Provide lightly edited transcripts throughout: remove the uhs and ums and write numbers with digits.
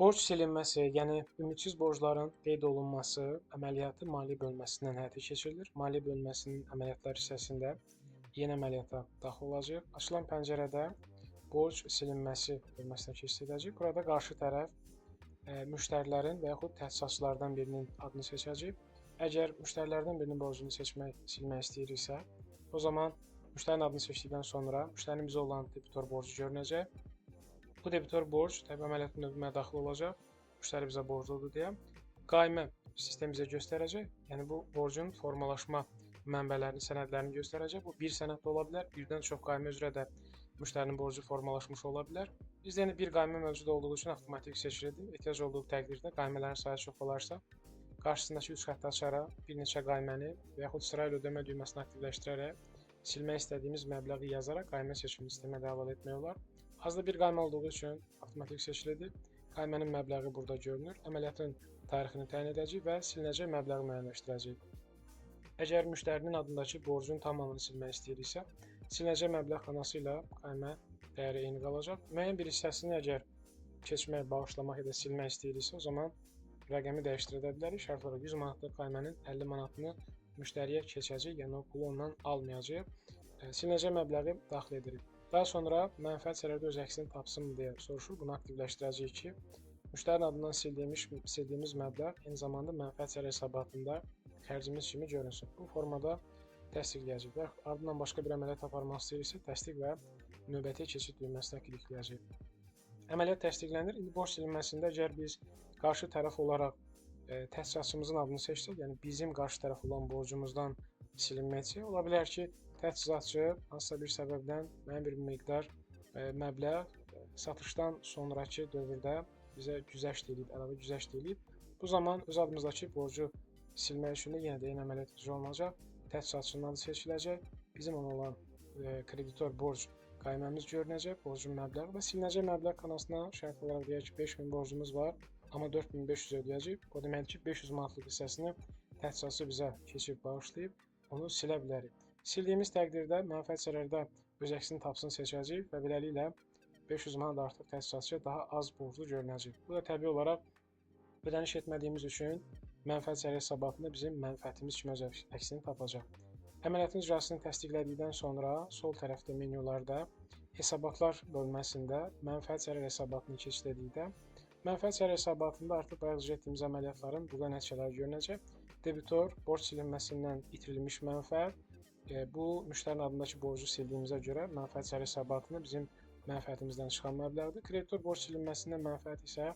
Borc silinməsi, yəni ümidsiz borcların qeyd olunması əməliyyatı maliyyə bölməsindən həyata keçirilir. Maliyyə bölməsinin əməliyyatlar hissəsində yeni əməliyyata daxil olacaq. Açılan pəncərədə borc silinməsi bölməsinə keçid edəcək. Burada qarşı tərəf müştərilərin və yaxud təsisatçılardan birinin adını seçəcək. Əgər müştərilərdən birinin borcunu silmək istəyiriksə, o zaman müştərinin adını seçdikdən sonra müştərinin bizə olan debitor borcu görünəcək. Bu debitor borc təbii əməliyyat növünə daxil olacaq. Müştəri bizə borcludur deyə. Qaymə sistem bizə göstərəcək. Yəni bu borcun formalaşma mənbələrini, sənədlərini göstərəcək. Bu bir sənəd də ola bilər, birdən çox qaymə üzrə də müştərinin borcu formalaşmış ola bilər. Bizdə yəni bir qaymə mövcud olduğu üçün avtomatik seçilidir. Ehtiyac olduğu təqdirdə qaymələrin sayı çox olarsa, qarşısındakı 3 xətt açaraq bir neçə qayməni və yaxud sırayla ödəmə düyməsini aktivləşdirərək silmək istədiyimiz məbləği yazaraq qaymə seçimini sistemə daxil etmək olar. Azda bir qaymə olduğu üçün avtomatik seçilidir. Qaymənin məbləği burada görünür. Əməliyyatın tarixini təyin edəcək və silinəcək məbləği müəyyənləşdirəcək. Əgər müştərinin adındakı borcun tamamını silmək istəyiriksə, silinəcək məbləğ xanası ilə qaymə dəyəri eyni qalacaq. Müəyyən bir hissəsini əgər keçmək, bağışlamaq ya da silmək istəyiriksə, o zaman rəqəmi dəyişdirə bilərik. Şərt olaraq 100 manatlıq qaymənin 50 manatını müştəriyə keçəcək, yəni o pulu ondan almayacaq. Silinəcək məbləği daxil edirik. Daha sonra mənfəət sənədi öz əksini tapsın deyə soruşur. Bunu aktivləşdirəcəyik ki, müştərinin adından sildiyimiz məbləğ eyni zamanda mənfəət sənədi hesabatında xərcimiz kimi görünsün. Bu formada təsdiqləyəcək və ardından başqa bir əməliyyat aparmaq istəyirsə, təsdiq və növbəti keçid düyməsinə klikləyəcək. Əməliyyat təsdiqlənir. İndi borc silinməsində əgər biz qarşı tərəf olaraq təsisatçımızın adını seçsək, yəni bizim qarşı tərəf olan borcumuzdan silinməyəcək. Ola bilər ki, təsisatçı hansısa bir səbəbdən müəyyən bir miqdar məbləğ satışdan sonrakı dövrdə bizə güzəşt edib, əlavə güzəşt edib. Bu zaman öz adımızdakı borcu silmək üçün də yenə də eyni əməliyyat icra olunacaq. Təsisatçının adı seçiləcək. Bizim ona olan kreditor borc qayməmiz görünəcək, borcun məbləği və silinəcək məbləğ xanasına şərt olaraq deyək ki, 5000 borcumuz var, amma 4500 ödəyəcək. O deməkdir ki, 500 manatlıq hissəsini təsisatçı bizə keçib bağışlayıb, onu silə bilərik. Sildiyimiz təqdirdə mənfəət sənədində öz əksini tapsın seçəcəyik və beləliklə 500 manat artıq təsisatçıya daha az borclu görünəcək. Bu da təbii olaraq ödəniş etmədiyimiz üçün mənfəət sənədi hesabatında bizim mənfəətimiz kimi öz əksini tapacaq. Əməliyyatın icrasını təsdiqlədikdən sonra sol tərəfdə menyularda hesabatlar bölməsində mənfəət sənədi hesabatını keçirdikdə mənfəət sənədi hesabatında artıq bayaq icra etdiyimiz əməliyyatların burada nəticələri görünəcək. Debitor borc silinməsindən itirilmiş mənfəət, bu müştərinin adındakı borcu sildiyimizə görə mənfəət sənədi hesabatında bizim mənfəətimizdən çıxan məbləğdir. Kreditor borc silinməsindən mənfəət isə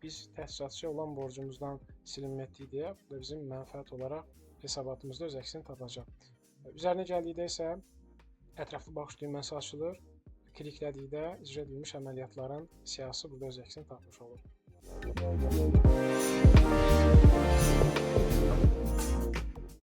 biz təsisatçıya olan borcumuzdan silinmə etdik deyə bu da bizim mənfəət olaraq hesabatımızda öz əksini tapacaq. Üzərinə gəldikdə isə ətraflı baxış düyməsi açılır. Kliklədikdə icra edilmiş əməliyyatların siyahısı burada öz əksini tapmış olur.